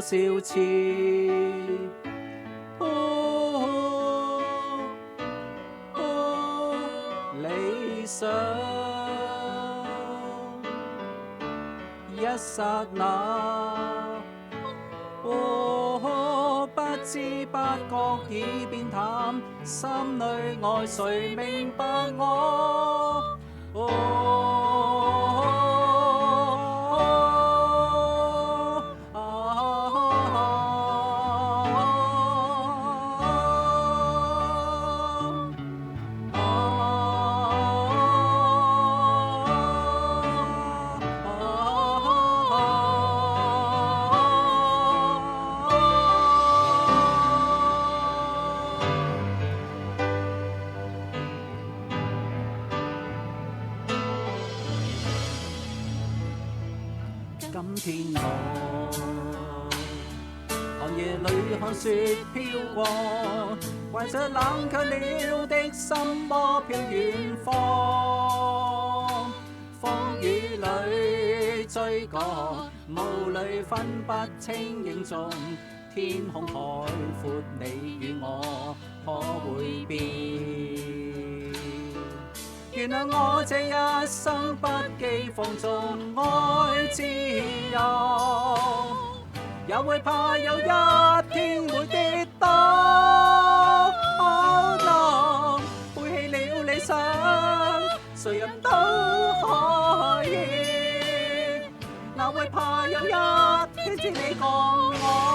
少次。理想一剎那，不知不覺已變淡，心裏愛誰明白我？今天我寒夜裏看雪飄過，懷着冷卻了的心窩飄遠方。風雨裏追趕，霧裏分不清影蹤，天空海闊，你與我可會變？原諒我這一生不羈放縱愛自由，也會怕有一天會跌倒。可能背棄了理想，誰人都可以，哪會怕有一天只你共我？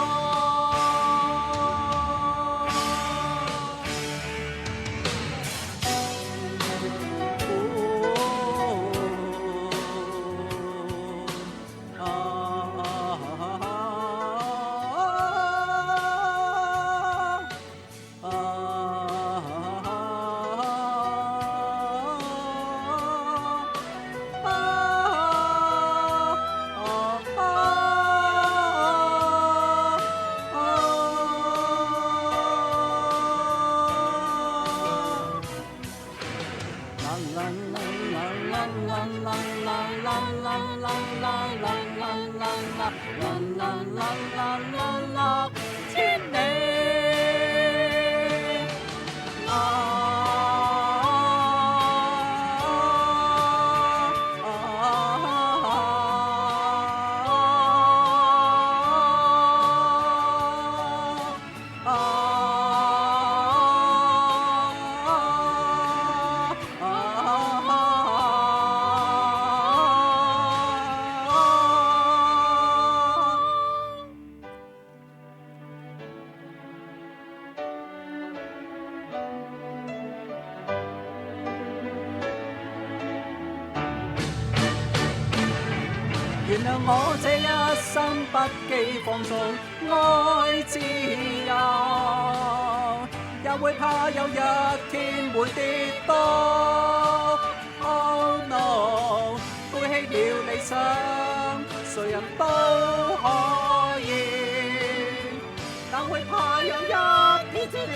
天你原諒我這一生不羈放縱愛自由，也會怕有一天會跌倒。Oh no， 背棄了理想，誰人都可以，但會怕有一天只你